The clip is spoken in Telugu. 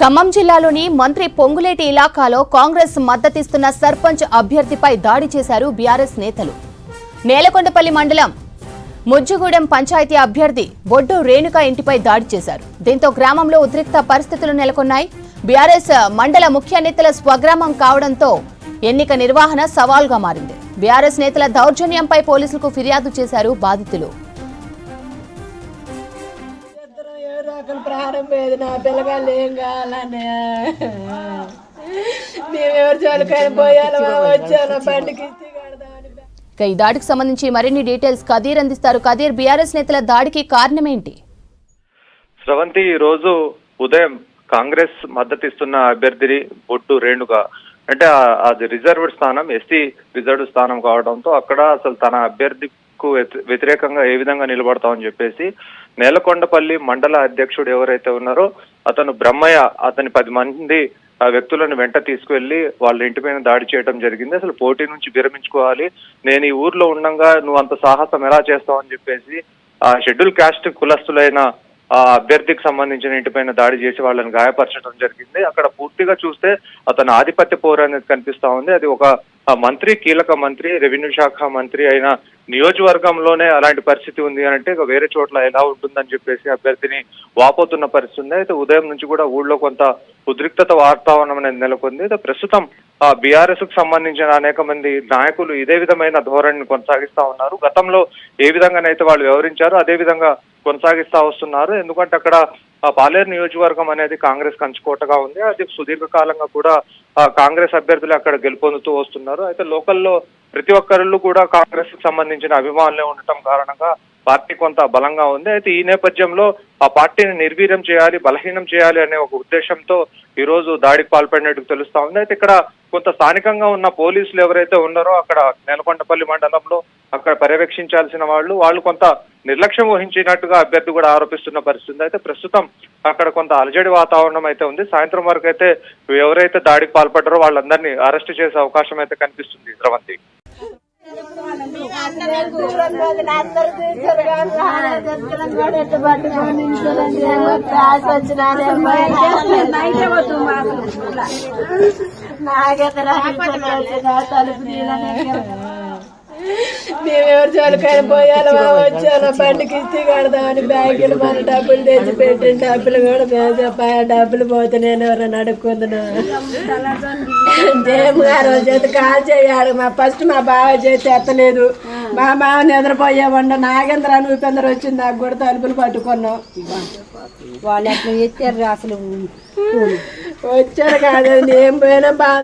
ఖమ్మం జిల్లాలోని మంత్రి పొంగులేటి ఇలాకాలో కాంగ్రెస్ మద్దతిస్తున్న సర్పంచ్ అభ్యర్థిపై దాడి చేశారు బీఆర్ఎస్ నేతలు. నేలకొండపల్లి మండలం ముజ్జుగూడెం పంచాయతీ అభ్యర్థి బొడ్డు రేణుక ఇంటిపై దాడి చేశారు. దీంతో గ్రామంలో ఉద్రిక్త పరిస్థితులు నెలకొన్నాయి. బీఆర్ఎస్ మండల ముఖ్య నేతల స్వగ్రామం కావడంతో ఎన్నిక నిర్వహణ సవాల్గా మారింది. బీఆర్ఎస్ నేతల దౌర్జన్యంపై పోలీసులకు ఫిర్యాదు చేశారు బాధితులు. ప్రారంభేది నా పిల్లగాళ్ళు ఏం కావాలని మేమెవరు చోలుకొని పోయాలో వచ్చాను బండికి ఈ దాడికి సంబంధించి మరిన్ని డీటెయిల్స్ కదీర్ అందిస్తారు. కదీర్, బీఆర్ఎస్ నేతల దాడికి కారణమేంటి? స్రవంతి, ఈ రోజు ఉదయం కాంగ్రెస్ మద్దతిస్తున్న అభ్యర్థి బొట్టు రేణుక అంటే అది రిజర్వ్డ్ స్థానం, ఎస్టీ రిజర్వ్డ్ స్థానం కావడంతో అక్కడ అసలు తన అభ్యర్థికు వ్యతిరేకంగా ఏ విధంగా నిలబడతామని చెప్పేసి నేలకొండపల్లి మండల అధ్యక్షుడు ఎవరైతే ఉన్నారో అతను బ్రహ్మయ్య, అతని 10 మంది వ్యక్తులను వెంట తీసుకువెళ్లి వాళ్ళ ఇంటిపైన దాడి చేయడం జరిగింది. అసలు పోటీ నుంచి విరమించుకోవాలి, నేను ఈ ఊర్లో ఉండగా నువ్వు అంత సాహసం ఎలా చేస్తావు అని చెప్పేసి ఆ షెడ్యూల్ క్యాస్ట్ కులస్తులైన ఆ అభ్యర్థికి సంబంధించిన ఇంటిపైన దాడి చేసి వాళ్ళని గాయపరచడం జరిగింది. అక్కడ పూర్తిగా చూస్తే అతను ఆధిపత్య పోరు అనేది కనిపిస్తా ఉంది. అది ఒక మంత్రి, కీలక మంత్రి, రెవెన్యూ శాఖ మంత్రి అయిన నియోజకవర్గంలోనే అలాంటి పరిస్థితి ఉంది అని అంటే వేరే చోట్ల ఎలా ఉంటుందని చెప్పేసి అభ్యర్థిని వాపోతున్న పరిస్థితి ఉంది. అయితే ఉదయం నుంచి కూడా ఊళ్ళో కొంత ఉద్రిక్తత వాతావరణం అనేది నెలకొంది. అయితే ప్రస్తుతం బీఆర్ఎస్ కు సంబంధించిన అనేక మంది నాయకులు ఇదే విధమైన ధోరణిని కొనసాగిస్తా ఉన్నారు. గతంలో ఏ విధంగానైతే వాళ్ళు వ్యవహరించారో అదే విధంగా కొనసాగిస్తా వస్తున్నారు. ఎందుకంటే అక్కడ పాలేరు నియోజకవర్గం అనేది కాంగ్రెస్ కంచుకోటగా ఉంది. అది సుదీర్ఘకాలంగా కూడా కాంగ్రెస్ అభ్యర్థులు అక్కడ గెలుపొందుతూ వస్తున్నారు. అయితే లోకల్లో ప్రతి ఒక్కరు కూడా కాంగ్రెస్ కు సంబంధించిన అభిమానులే ఉండటం కారణంగా పార్టీ కొంత బలంగా ఉంది. అయితే ఈ నేపథ్యంలో ఆ పార్టీని నిర్వీర్యం చేయాలి, బలహీనం చేయాలి అనే ఒక ఉద్దేశంతో ఈ రోజు దాడికి పాల్పడినట్టు తెలుస్తా ఉంది. అయితే ఇక్కడ కొంత స్థానికంగా ఉన్న పోలీసులు ఎవరైతే ఉన్నారో అక్కడ నేలకొండపల్లి మండలంలో అక్కడ పర్యవేక్షించాల్సిన వాళ్ళు కొంత నిర్లక్ష్యం వహించినట్టుగా అభ్యర్థి కూడా ఆరోపిస్తున్న పరిస్థితి. అయితే ప్రస్తుతం అక్కడ కొంత అలజడి వాతావరణం అయితే ఉంది. సాయంత్రం వరకు అయితే ఎవరైతే దాడికి పాల్పడ్డారో వాళ్ళందరినీ అరెస్ట్ చేసే అవకాశం అయితే కనిపిస్తుంది. స్రవంతి, మేమెవరు చోలుకొని పోయాలో వచ్చాను బండికి ఇచ్చి కడదామని బ్యాంకులు మన డబ్బులు తెచ్చి పెట్టిన డబ్బులు కూడా మేము డబ్బులు పోతే నేను ఎవరైనా అడుక్కుందును. జయమ్మ గారు చేతి కాల్ చేయాలి. ఫస్ట్ మా బావ చేతి ఎత్తలేదు. మా బావ నిద్రపోయామండ నాగేంద్ర ఉపేంద్ర వచ్చింది, నాకు కూడా తలుపులు పట్టుకున్నాం. వాళ్ళు ఎట్లా చేస్తారు అసలు వచ్చారు కాదండి, ఏం పోయినా బాగా